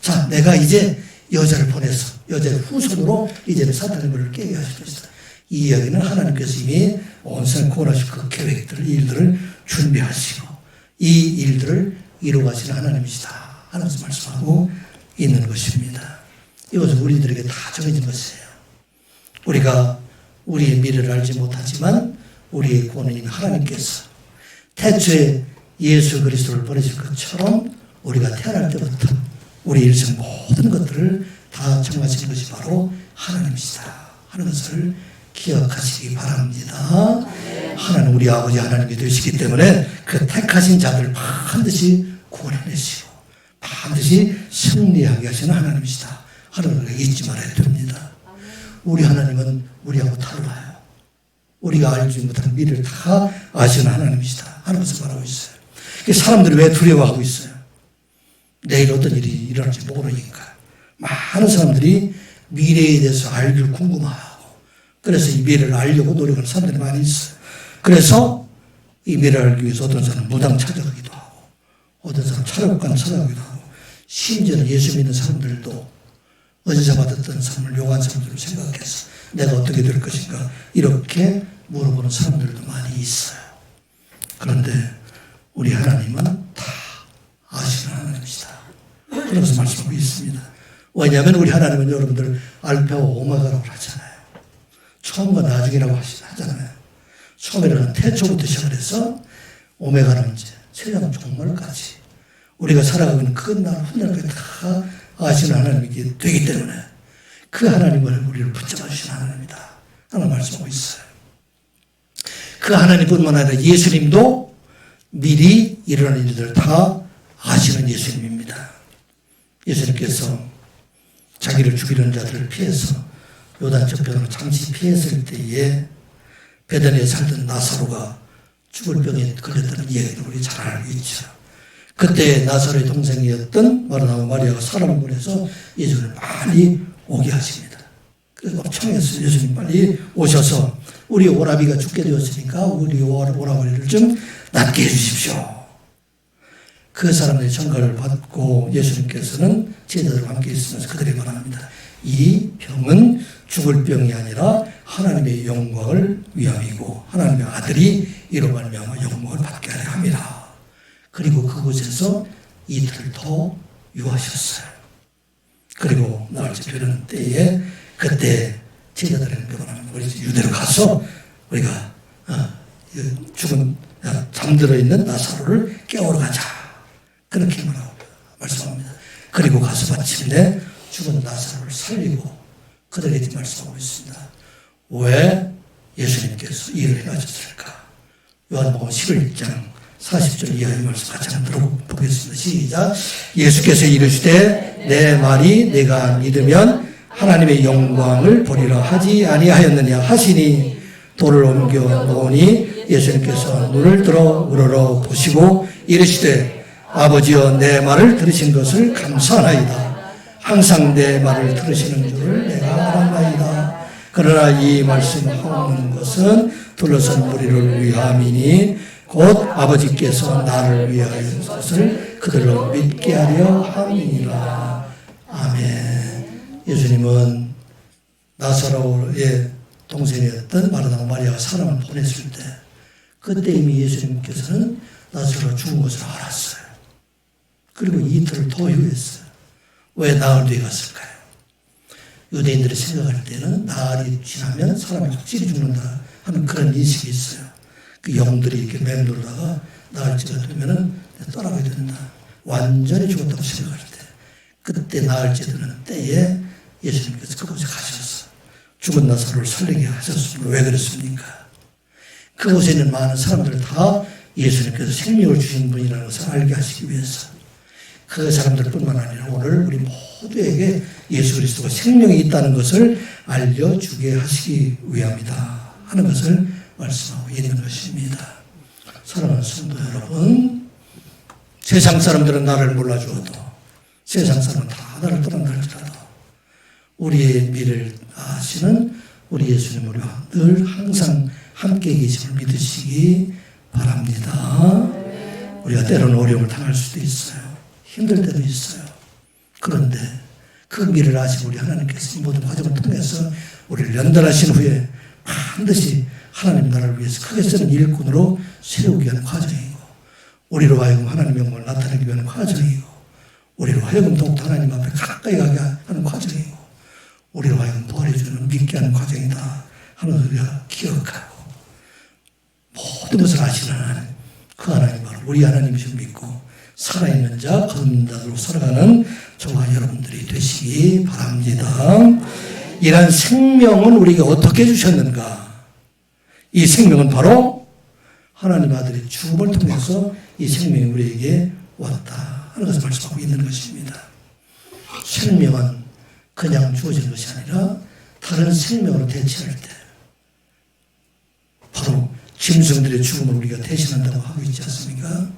자, 내가 이제 여자를 보내서 여자의 후손으로 이제는 사탄의 머리를 깨게 하실 것이다. 이 이야기는 하나님께서 이미 온 세상 구원하실 그 계획들, 일들을 준비하시고 이 일들을 이루어가시는 하나님이시다 하면서 말씀하고 있는 것입니다. 이것은 우리들에게 다 정해진 것이에요. 우리가 우리의 미래를 알지 못하지만 우리의 구원은 이미 하나님께서 태초에 예수 그리스도를 보내실 것처럼 우리가 태어날 때부터 우리 일생 모든 것들을 다 정하신 것이 바로 하나님이시다 하는 것을 기억하시기 바랍니다. 하나님 우리 아버지 하나님이 되시기 때문에 그 택하신 자들 반드시 구원해내시고 반드시 승리하게 하시는 하나님이시다 하는 걸 잊지 말아야 됩니다. 우리 하나님은 우리하고 달라요. 우리가 알지 못하는 미래를 다 아시는 하나님이시다 하는 것을 말하고 있어요. 사람들이 왜 두려워하고 있어요? 내일 어떤 일이 일어날지 모르니까. 많은 사람들이 미래에 대해서 알기를 궁금하고 그래서 이 미래를 알려고 노력하는 사람들이 많이 있어요. 그래서 이 미래를 알기 위해서 어떤 사람은 무당 찾아가기도 하고 어떤 사람은 철학관 찾아가기도 하고 심지어는 예수 믿는 사람들도 은사 받았던 사람을 용한 사람들을 생각해서 내가 어떻게 될 것인가 이렇게 물어보는 사람들도 많이 있어요. 그런데 우리 하나님은 다 아시는 하나님이시다. 그래서 말씀하고 있습니다. 왜냐하면 우리 하나님은 여러분들 알파와 오메가라고 하잖아요. 처음과 나중이라고 하잖아요. 처음에는 태초부터 시작을 해서 오메가는 이제 세상 종말까지 우리가 살아가는 끝날 훗날까지 다 아시는 하나님이 되기 때문에 그 하나님을 우리를 붙잡아 주신 하나님이다 하는 말씀하고 있어요. 그 하나님뿐만 아니라 예수님도 미리 일어나는 일들을 다 아시는 예수님입니다. 예수님께서 자기를 죽이는 자들을 피해서 요단 저편으로 잠시 피했을 때에 베다니에 살던 나사로가 죽을 병에 걸렸다는 이야기를 우리 잘 알고 있죠. 그때 나사로의 동생이었던 마르다와 마리아가 사람을 보내서 예수님을 많이 오게 하십니다. 그래서 막 청했어요. 예수님 빨리 오셔서 우리 오라비가 죽게 되었으니까 우리 오라버니를 좀 낫게 해주십시오. 그 사람들의 전가를 받고 예수님께서는 제자들과 함께 있으면서 그들에게 말합니다. 이 병은 죽을 병이 아니라 하나님의 영광을 위함이고 하나님의 아들이 이로 말미암아 영광을 받게 하려 함이라. 그리고 그곳에서 이틀 더 유하셨어요. 그리고 나흘째 되는 때에 그때 제자들에게 말합니다. 우리 유대로 가서 우리가 죽은 잠들어 있는 나사로를 깨우러 가자. 그렇게 말씀합니다. 그리고 가서 마침내 죽은 나사로를 살리고 그들에게 말씀하고 있습니다. 왜 예수님께서 이를 행하셨을까? 요한복음 11장 40절 이하의 말씀 같이 한번 들어보겠습니다. 시작. 예수께서 이르시되 내 말이 내가 믿으면 하나님의 영광을 보리라 하지 아니하였느냐 하시니 돌을 옮겨 놓으니 예수님께서 눈을 들어 우러러 보시고 이르시되 아버지여 내 말을 들으신 것을 감사하나이다. 항상 내 말을 들으시는 줄을 내가 알았나이다. 그러나 이 말씀하는 것은 둘러선 무리를 위함이니 곧 아버지께서 나를 위하여 것을 그들로 믿게 하려 함이니라. 아멘. 예수님은 나사로의 동생이었던 마르다와 마리아가 사람을 보냈을 때 그때 이미 예수님께서는 나사로가 죽은 것을 알았어요. 그리고 이틀을 더 유했어요. 왜 나흘 뒤에 갔을까요? 유대인들이 생각할 때는 나흘이 지나면 사람이 확실히 죽는다 하는 그런 인식이 있어요. 그 영들이 이렇게 맴돌다가 나흘째가 되면은 떠나게 된다. 완전히 죽었다고 생각할 때 그때 나흘째 되는 때에 예수님께서 그곳에 가셔서 죽은 나사로를 살리게 하셨습니다. 왜 그랬습니까? 그곳에 있는 많은 사람들을 다 예수님께서 생명을 주신 분이라는 것을 알게 하시기 위해서 그 사람들뿐만 아니라 오늘 우리 모두에게 예수 그리스도가 생명이 있다는 것을 알려주게 하시기 위함이다 하는 것을 말씀하고 있는 것입니다. 사랑하는 성도 여러분, 세상 사람들은 나를 몰라주어도 세상 사람은 다 나를 떠난다 할지라도 우리의 미래를 아시는 우리 예수님 우리와 늘 항상 함께 계심을 믿으시기 바랍니다. 우리가 때로는 어려움을 당할 수도 있어요. 힘들 때도 있어요. 그런데 그 미래를 아시고 우리 하나님께서 이 모든 과정을 통해서 우리를 연단하신 후에 반드시 하나님 나라를 위해서 크게 쓰는 일꾼으로 세우기 위한 과정이고 우리로 하여금 하나님 영광을 나타내기 위한 과정이고 우리로 하여금 더욱더 하나님 앞에 가까이 가게 하는 과정이고 우리로 하여금 도와주는 믿게 하는 과정이다 하는 우리가 기억하고 모든 것을 아시는 하나님 그 하나님 바로 우리 하나님이신 믿고 살아있는 자 거듭난 자로 살아가는 저와 여러분들이 되시기 바랍니다. 이러한 생명은 우리에게 어떻게 주셨는가? 이 생명은 바로 하나님 아들의 죽음을 통해서 이 생명이 우리에게 왔다 하는 것을 말씀하고 있는 것입니다. 생명은 그냥 주어진 것이 아니라 다른 생명으로 대체할 때 바로 짐승들의 죽음을 우리가 대신한다고 하고 있지 않습니까?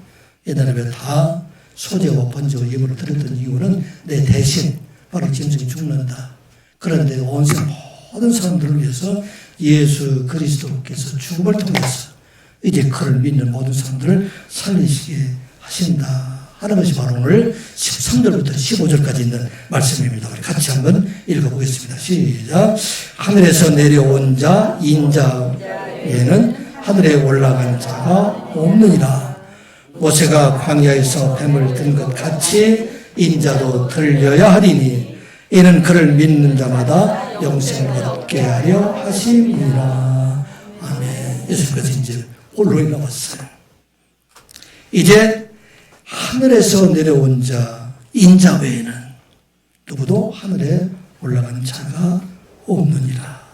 옛날에 왜 다 소재와 번제와 예물을 드렸던 이유는 내 대신 바로 짐승이 죽는다. 그런데 온 세상 모든 사람들을 위해서 예수 그리스도께서 죽음을 통해서 이제 그를 믿는 모든 사람들을 살리시게 하신다 하는 것이 바로 오늘 13절부터 15절까지 있는 말씀입니다. 우리 같이 한번 읽어보겠습니다. 시작. 하늘에서 내려온 자 인자에는 하늘에 올라간 자가 없느니라. 모세가 광야에서 뱀을 든 것 같이 인자도 들려야 하리니 이는 그를 믿는 자마다 영생을 얻게 하려 하심이라. 아멘. 예수께서 이제 홀로 나왔어요. 이제 하늘에서 내려온 자 인자 외에는 누구도 하늘에 올라간 자가 없느니라.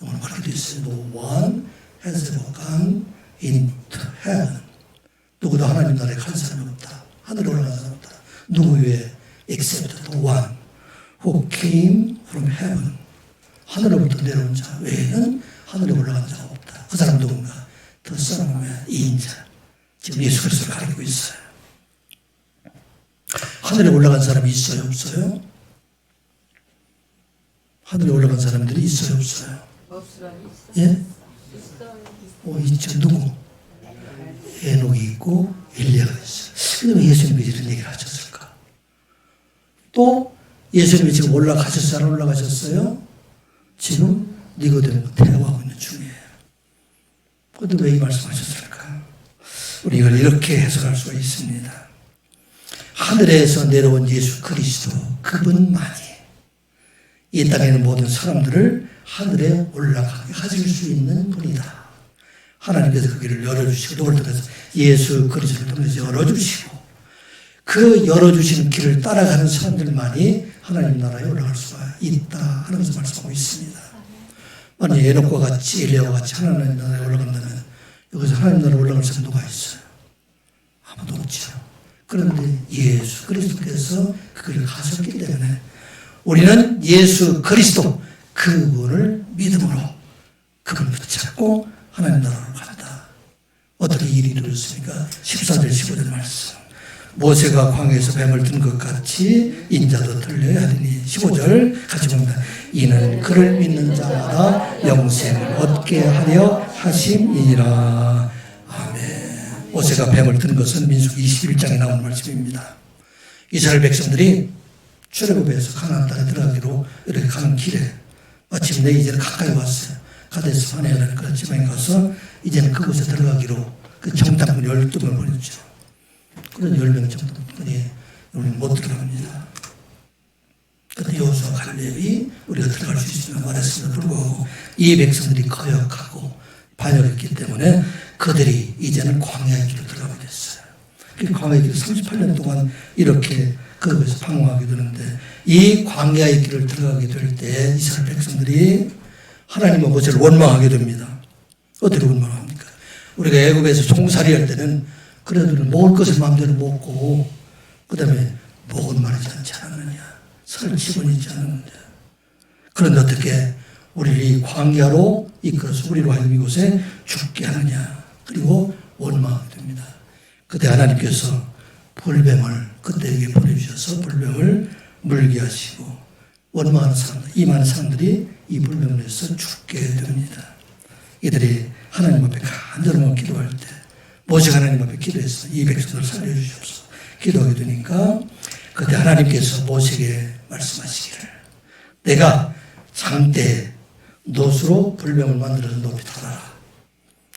오늘 그렇게 되어 있어요. No one has ever gone into heaven. 누구도 하나님 나라에 간 사람이 없다. 하늘에 올라간 사람이 없다. 누구 외에 except the one who came from heaven. 하늘로부터 내려온 자 외에는 하늘에 올라간 자가 없다. 그 사람 누군가? The Son of Man, 이인자. 지금 예수 그리스도를 가리키고 있어요. 하늘에 올라간 사람이 있어요? 없어요? 하늘에 올라간 사람들이 있어요? 없어요? 없어요. 예? 있죠. 누구? 에녹이 있고 엘리야가 있어요. 근데 왜 예수님이 이런 얘기를 하셨을까? 또 예수님이 지금 올라가셨어요? 안 올라가셨어요? 지금 니고데모가 대화하고 있는 중이에요. 그런데 왜 이 말씀하셨을까? 우리 이걸 이렇게 해석할 수가 있습니다. 하늘에서 내려온 예수 그리스도 그분만이 이 땅에 있는 모든 사람들을 하늘에 올라가게 하실 수 있는 분이다. 하나님께서 그 길을 열어주시고 누구를 통해서 예수 그리스도를 통해서 열어주시고 그 열어주시는 길을 따라가는 사람들만이 하나님 나라에 올라갈 수가 있다 하는 것을 말씀하고 있습니다. 만약 에녹과 같이 엘리야와 같이 하나님 나라에 올라간다면 여기서 하나님 나라에 올라갈 사람 누가 있어요? 아무도 없죠. 그런데 예수 그리스도께서 그 길을 가셨기 때문에 우리는 예수 그리스도 그분을 믿음으로 그분을 붙잡고 하나님 나라로 간다. 어떻게 일이 이루어졌습니까? 14절 15절 말씀. 모세가 광야에서 뱀을 든 것 같이 인자도 들려야 하리니 15절 같이 봅니다. 이는 그를 믿는 자마다 영생을 얻게 하려 하심이니라. 아멘. 모세가 뱀을 든 것은 민수기 21장에 나오는 말씀입니다. 이스라엘 백성들이 출애굽에서 가나안 땅에 들어가기로 이렇게 가는 길에 마침내 이제는 가까이 왔어요. 가데스 바네아라는 그런 지방에 가서 이제는 그곳에 들어가기로 그 정탐꾼 12명을 보냈죠. 그런 10명 정탐꾼이 못 들어갑니다. 그때 여호수아 갈렙이 우리가 들어갈 수 있으면 말했음에도 불구하고 이 백성들이 거역하고 반역했기 때문에 그들이 이제는 광야의 길로 들어가게 됐어요. 그 광야의 길을 38년 동안 이렇게 그것에서 방황하게 되는데 이 광야의 길을 들어가게 될 때 이스라엘 백성들이 하나님의 모세를 원망하게 됩니다. 어떻게 원망합니까? 우리가 애굽에서 종살이 할 때는 그래도 먹을 것을 마음대로 먹고 그 다음에 목은 마르지 않지 않았느냐, 설치 버리지 않았느냐. 그런데 어떻게 우리를 이 광야로 이끌어서 우리로 하여금 이곳에 죽게 하느냐. 그리고 원망하게 됩니다. 그때 하나님께서 불뱀을 그때에게 보내주셔서 불뱀을 물게 하시고 원망하는 사람들, 이 많은 사람들이 이 불뱀을 해서 죽게 됩니다. 이들이 하나님 앞에 간절히 기도할 때 모세가 하나님 앞에 기도해서 이 백성들을 살려주시옵소서 기도하게 되니까 그때 하나님께서 모세에게 말씀하시기를 내가 장대에 놋으로 불뱀을 만들어서 높이 달아라.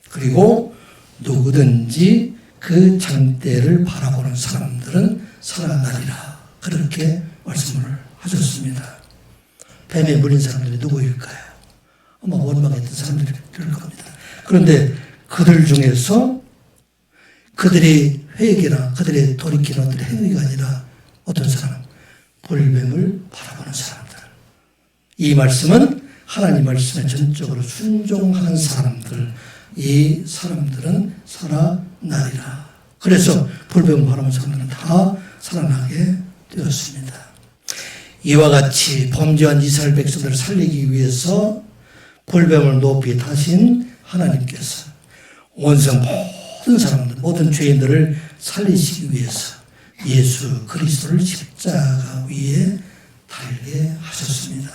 그리고 누구든지 그 장대를 바라보는 사람들은 살아나리라. 그렇게 말씀을 하셨습니다. 뱀에 물린 사람들이 누구일까요? 아마 원망했던 사람들이 그럴 겁니다. 그런데 그들 중에서 그들의 회개나 그들의 돌이키는 어떤 행위가 아니라 어떤 사람? 불뱀을 바라보는 사람들. 이 말씀은 하나님 말씀에 전적으로 순종하는 사람들, 이 사람들은 살아나리라. 그래서 불뱀을 바라보는 사람들은 다 살아나게 되었습니다. 이와 같이 범죄한 이스라엘 백성들을 살리기 위해서 불뱀을 높이 타신 하나님께서 온성 모든 사람들, 모든 죄인들을 살리시기 위해서 예수 그리스도를 십자가 위에 달게 하셨습니다.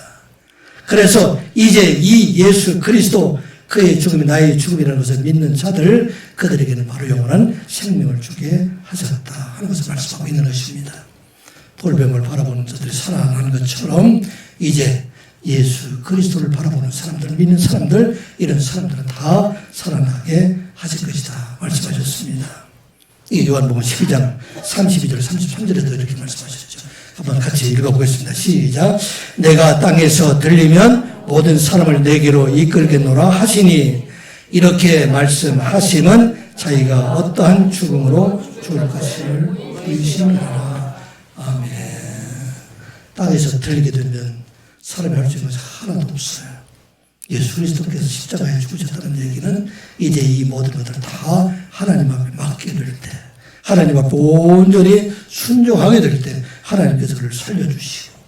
그래서 이제 이 예수 그리스도 그의 죽음이 나의 죽음이라는 것을 믿는 자들 그들에게는 바로 영원한 생명을 주게 하셨다 하는 것을 말씀하고 있는 것입니다. 불뱀을 바라보는 자들이 살아나는 것처럼 이제 예수 그리스도를 바라보는 사람들, 믿는 사람들, 이런 사람들은 다 살아나게 하실 것이다 말씀하셨습니다. 이 요한복음 12장 32절 33절에도 이렇게 말씀하셨죠. 한번 같이 읽어보겠습니다. 시작. 내가 땅에서 들리면 모든 사람을 내게로 이끌겠노라 하시니 이렇게 말씀하심은 자기가 어떠한 죽음으로 죽을 것을 의심하라. 아멘. 땅에서 들리게 되면 사람이 할 수 있는 것이 하나도 없어요. 예수 그리스도께서 십자가에 죽으셨다는 얘기는 이제 이 모든 것들을 다 하나님 앞에 맡게 될 때, 하나님 앞에 온전히 순종하게 될 때 하나님께서 그를 살려주시고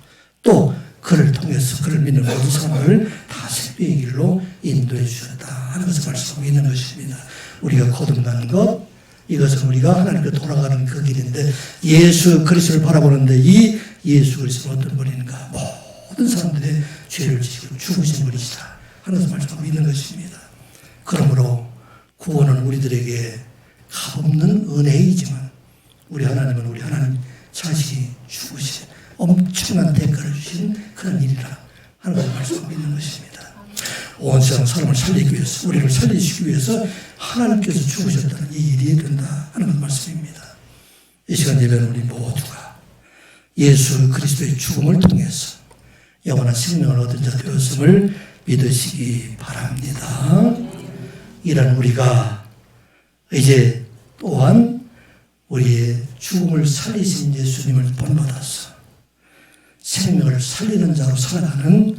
또 그를 통해서 그를 믿는 모든 사람을 다 생명의 길로 인도해 주셨다 하는 것을 말씀하고 있는 것입니다. 우리가 거듭나는 것, 이것은 우리가 하나님께 돌아가는 그 길인데 예수 그리스도를 바라보는데 이 예수 그리스도는 어떤 분인가? 모든 사람들의 죄를 지시고 죽으신 분이시다 하는 것을 말씀하고 있는 것입니다. 그러므로 구원은 우리들에게 값없는 은혜이지만 우리 하나님은 우리 하나님 자식이 죽으신 엄청난 대가를 주신 그런 일이라 하는 것을 말씀하고 있는 것입니다. 온 세상 사람을 살리기 위해서, 우리를 살리시기 위해서 하나님께서 죽으셨다는 이 일이 된다 하는 말씀입니다. 이 시간 예배는 우리 모두가 예수 그리스도의 죽음을 통해서 영원한 생명을 얻은 자 되었음을 믿으시기 바랍니다. 이런 우리가 이제 또한 우리의 죽음을 살리신 예수님을 본받아서 생명을 살리는 자로 살아가는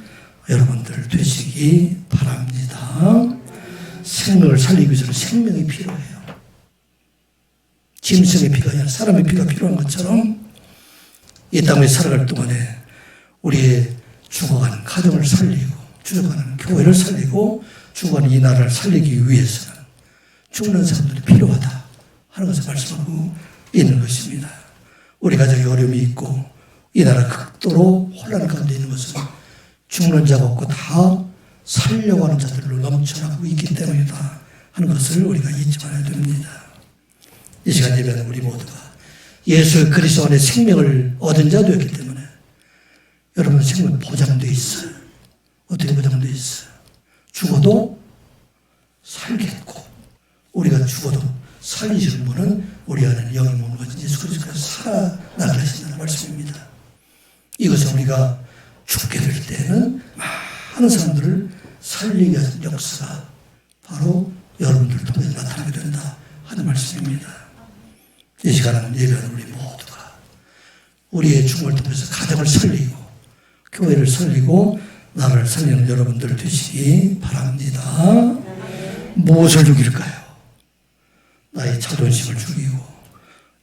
여러분들 되시기 바랍니다. 생명을 살리기 위해서는 생명이 필요해요. 짐승의 피가 아니라 사람의 피가 필요한 것처럼 이 땅에 살아갈 동안에 우리의 죽어가는 가정을 살리고 죽어가는 교회를 살리고 죽어가는 이 나라를 살리기 위해서는 죽는 사람들이 필요하다 하는 것을 말씀하고 있는 것입니다. 우리 가정에 어려움이 있고 이 나라 극도로 혼란 가운데 있는 것은 죽는 자가 없고 다 살려고 하는 자들로 넘쳐나고 있기 때문이다 하는 것을 우리가 잊지 말아야 됩니다. 이 시간 예배는 우리 모두가 예수 그리스도 안에 생명을 얻은 자 되었기 때문에 여러분 생명 보장되어 있어요. 어떻게 보장되어 있어요? 죽어도 살겠고 우리가 죽어도 살리시는 분은 우리 안에 영이 몸을 가진 예수 그리스도께서 살아나게 하신다는 말씀입니다. 이것은 우리가 죽게 될 때는 많은 사람들을 살리게 하는 역사가 바로 여러분들을 통해 나타나게 된다 하는 말씀입니다. 이 시간은 예배하는 우리 모두가 우리의 죽음을 통해서 가정을 살리고 교회를 살리고 나라를 살리는 여러분들 되시기 바랍니다. 무엇을 죽일까요? 나의 자존심을 죽이고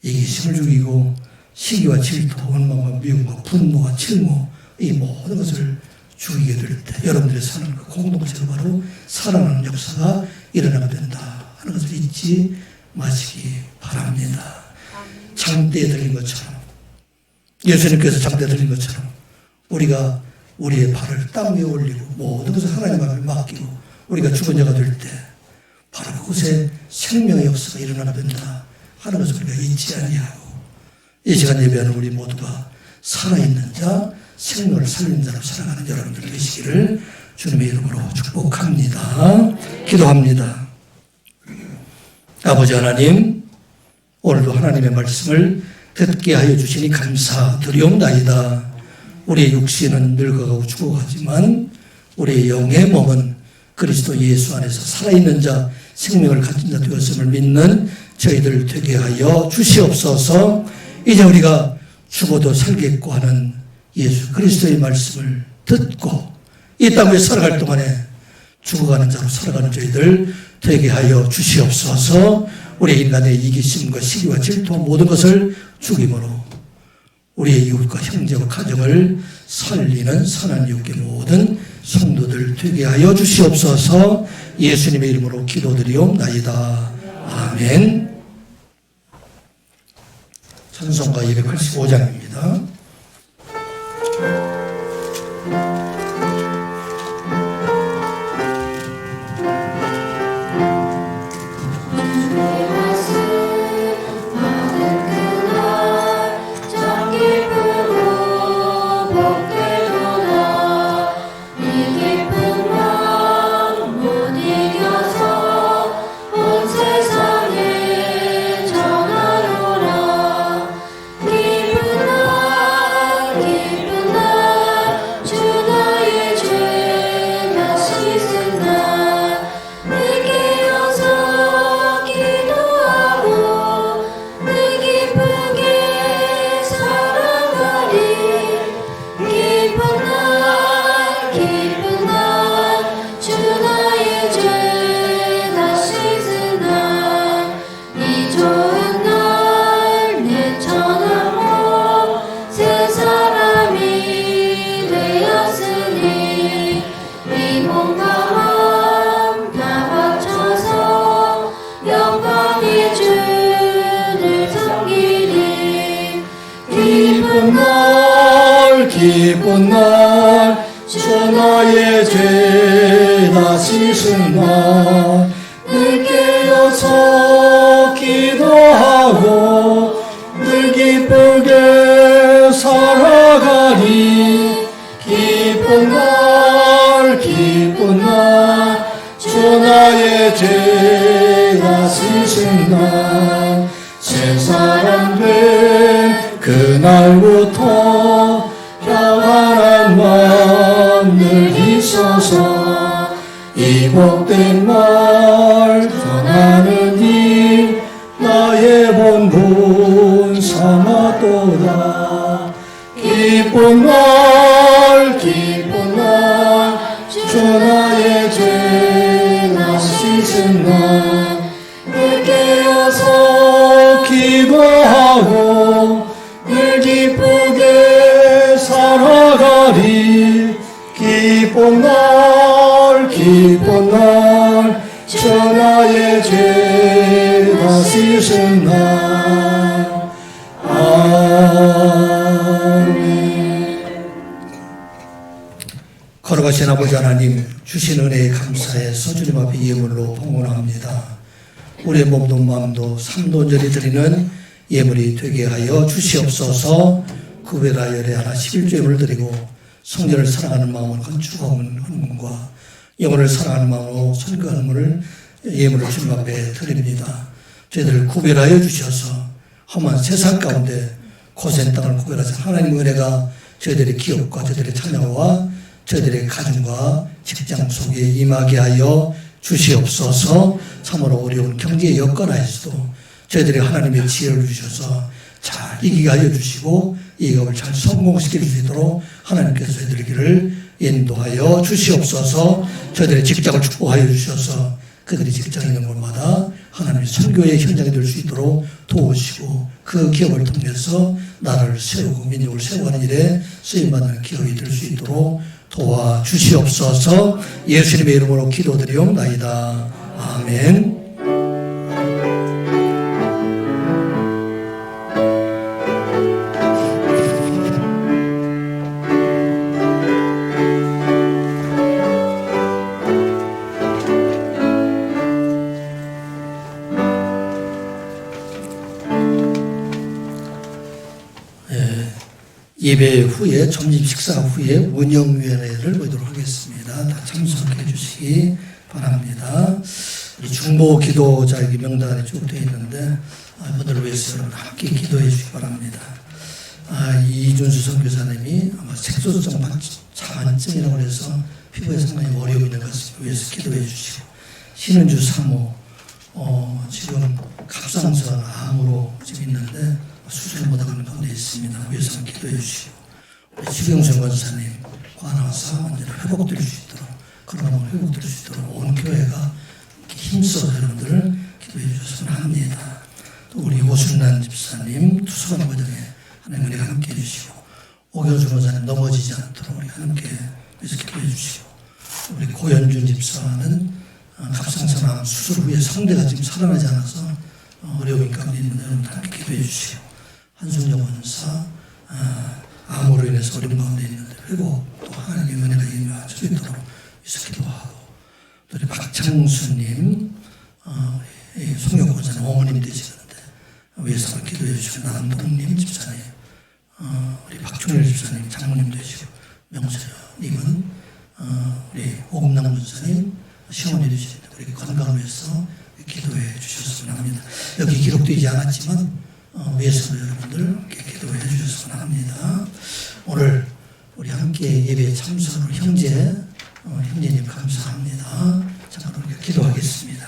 이기심을 죽이고 시기와 질투, 원망과 미움과 분노와 질모 이 모든 것을 죽이게 될 때 여러분들이 사는 그 공동체가 바로 살아나는 역사가 일어나게 된다 하는 것을 잊지 마시기 바랍니다. 장대에 들린 것처럼 예수님께서 장대에 들린 것처럼 우리가 우리의 발을 땅 위에 올리고 모든 것을 하나님 앞에 맡기고 우리가 죽은 자가 될 때 바로 그곳에 생명의 역사가 일어나게 된다 하는 것을 우리가 잊지 아니하고 이 시간 예배하는 우리 모두가 살아있는 자, 생명을 살리는 자로 살아가는 여러분들 되시기를 주님의 이름으로 축복합니다. 기도합니다. 아버지 하나님, 오늘도 하나님의 말씀을 듣게 하여 주시니 감사드리옵나이다. 우리의 육신은 늙어가고 죽어가지만 우리의 영의 몸은 그리스도 예수 안에서 살아있는 자, 생명을 가진 자 되었음을 믿는 저희들 되게 하여 주시옵소서. 이제 우리가 죽어도 살겠고 하는 예수 그리스도의 말씀을 듣고 이 땅에 살아갈 동안에 죽어가는 자로 살아가는 저희들 되게 하여 주시옵소서. 우리 인간의 이기심과 시기와 질투와 모든 것을 죽임으로 우리의 이웃과 형제와 가정을 살리는 선한 이웃의 모든 성도들 되게 하여 주시옵소서. 예수님의 이름으로 기도드리옵나이다. 아멘. 찬송가 285장입니다. 기쁜 기쁜 날 주 나의 죄 다 씻은 날 늘 깨어서 기도하고 늘 기쁘게 살아가리 기쁜 날 주 나의 죄 다 씻은 날 새사람 된 그날부터 평안한 마음 늘 있어서 이 복된 날 전하는 일 나의 본분 삼았도다 기쁜 날 주 나의 죄 다 씻은 날 늘 깨어서 기도하고 늘 기쁘게 살아가리 기쁜 날 주 나의 죄 다 씻은 날 아멘. 걸어가신 아버지 하나님 주신 은혜에 감사해서 주님 앞에 예물로 봉헌합니다. 우리의 몸도 마음도 삶도 온전히 드리는 예물이 되게 하여 주시옵소서. 구별하 열에 하나 11조 예물을 드리고 성전을 사랑하는 마음으로 건축하는 헌금과 영혼을 사랑하는 마음으로 선거하는 예물을 주님 앞에 드립니다. 저희들을 구별하여 주셔서 험한 세상 가운데 고센 땅을 구별하신 하나님의 은혜가 저희들의 기업과 저희들의 자녀와 저희들의 가정과 직장 속에 임하게 하여 주시옵소서. 참으로 어려운 경제 여건하에서도 저희들이 하나님의 지혜를 주셔서 잘 이기게 하여 주시고 이 기업을 잘 성공시킬 수 있도록 하나님께서 저희들의 길을 인도하여 주시옵소서. 저희들의 직장을 축복하여 주셔서 그들이 직장에 있는 곳마다 하나님의 선교의 현장이 될 수 있도록 도우시고 그 기업을 통해서 나라를 세우고 민족을 세우는 일에 쓰임받는 기업이 될 수 있도록 도와주시옵소서. 예수님의 이름으로 기도드리옵나이다. 아멘. 예배 후에 점심 식사 후에 운영위원회를 모이도록 하겠습니다. 다 참석해 주시기 바랍니다. 우리 중보 기도자 명단에 쭉 되어 있는데 이분들을 위해서 여러분 함께 기도해 주시기 바랍니다. 이준수 선교사님이 아마 색소성 자만증이라고 해서 피부에 상당히 어려움이 있는 것을 위해서 기도해 주시고 신은주 사모 지금 갑상선 암으로 지금 있는데 수술을 못하는 가운데 있습니다. 위해서 기도해 주시고 우리 주경선 권사님 관하사 완전히 회복될 수 있도록 그런 마음을 회복될 수 있도록 온 교회가 힘써서 여러분들을 기도해 주셨으면 합니다. 또 우리 오순란 집사님 투숙하는 과정에 하나님 은혜가 함께 해주시고 오교주 권사님 넘어지지 않도록 우리 함께 위해서 기도해 주시고 우리 고현준 집사는 갑상선 암 수술 후에 성대가 지금 살아나지 않아서 어려움이 가운데 있는데 여러분들 함께 기도해 주시고 한순영 원사 암으로 인해서 어려움 가운데 있는데 회복 또 하나님의 은혜가 임할 수 있도록 위해서 기도하고 또 우리 박창수님 송영 권사님 어머님 되시는데 위해서 기도해 주시고 남동님 집사님 우리 박종일 집사님 장모님 되시고 명수님은 우리 오금남 권사님 시어머니 되시는데 우리 건강을 위해서 기도해 주셨으면 합니다. 여기 기록되지 않았지만 위에서 여러분들 기도해 주셨으면 합니다. 오늘 우리 함께 예배에 참석으로 형제님 감사합니다. 잠깐 우리가 기도하겠습니다.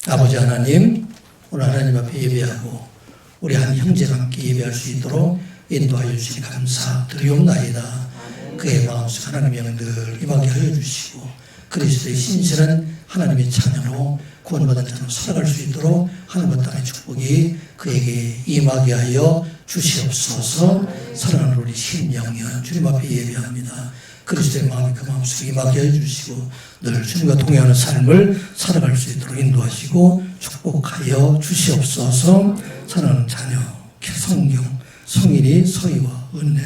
아버지 하나님, 오늘 하나님 앞에 예배하고 우리 한 형제가 함께 예배할 수 있도록 인도하여 주시니 감사드리옵나이다. 그의 마음속 하나님의 영들 임하게 하여 주시고 그리스도의 신실한 하나님의 자녀로 구원받은 자로 살아갈 수 있도록 하나님 땅의 축복이 그에게 임하게 하여 주시옵소서. 사랑하는 우리 신영현 주님 앞에 예배합니다. 그리스도의 마음이 그 마음속에 임하게 해주시고 늘 주님과 동행하는 삶을 살아갈 수 있도록 인도하시고 축복하여 주시옵소서. 사랑하는 자녀 성경 성일이 서희와 은혜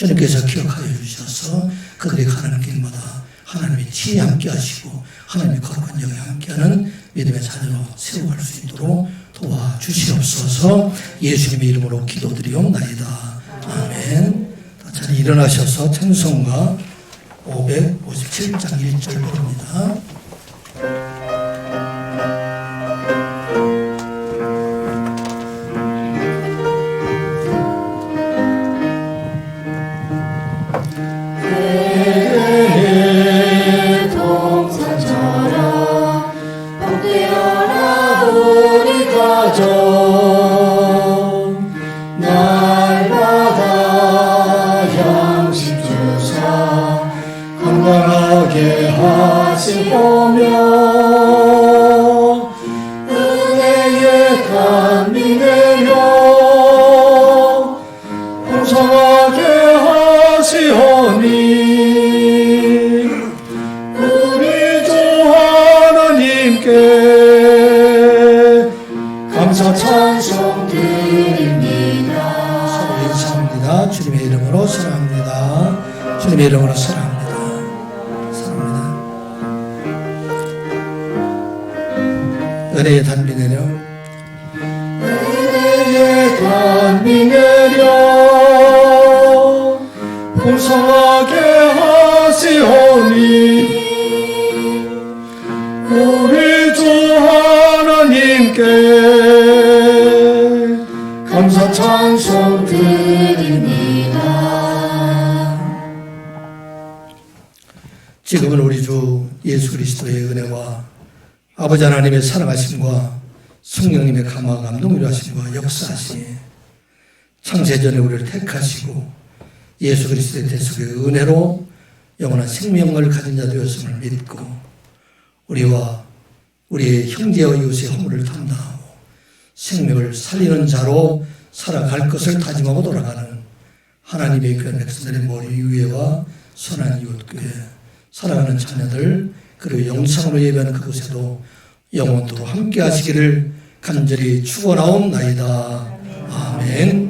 주님께서 기억하여 주셔서 그들이 가는 길마다 하나님의 지혜 함께 하시고 하나님의 거룩한 영에 함께하는 믿음의 자녀로 세워갈 수 있도록 도와주시옵소서. 예수님의 이름으로 기도드리옵나이다. 아멘. 자리 일어나셔서 찬송가 557장 1절 부릅니다. 건강하게 하시오며 은혜의 감미 내려 풍성하게 하시오니 우리 주 하나님께 감사 찬송 드립니다. 서로 인사합니다. 주님의 이름으로 사랑합니다. 주님의 이름으로 사랑합니다. 은혜의 단비 내려 은혜의 단비 내려 풍성하게 하시오니 우리 주 하나님께 감사 찬송 드립니다. 지금은 우리 주 예수 그리스도의 은혜와 아버지 하나님의 사랑하심과 성령님의 감화 감동 위로하심과 역사하시니 창세전에 우리를 택하시고 예수 그리스도의 대속의 은혜로 영원한 생명을 가진 자 되었음을 믿고 우리와 우리의 형제와 이웃의 허물을 담당하고 생명을 살리는 자로 살아갈 것을 다짐하고 돌아가는 하나님의 귀한 백성들의 머리 위에와 선한 이웃교회 사랑하는 자녀들 그리고 영상으로 예배하는 그곳에도 영원토록 함께 하시기를 간절히 축원하옵나이다. 아멘.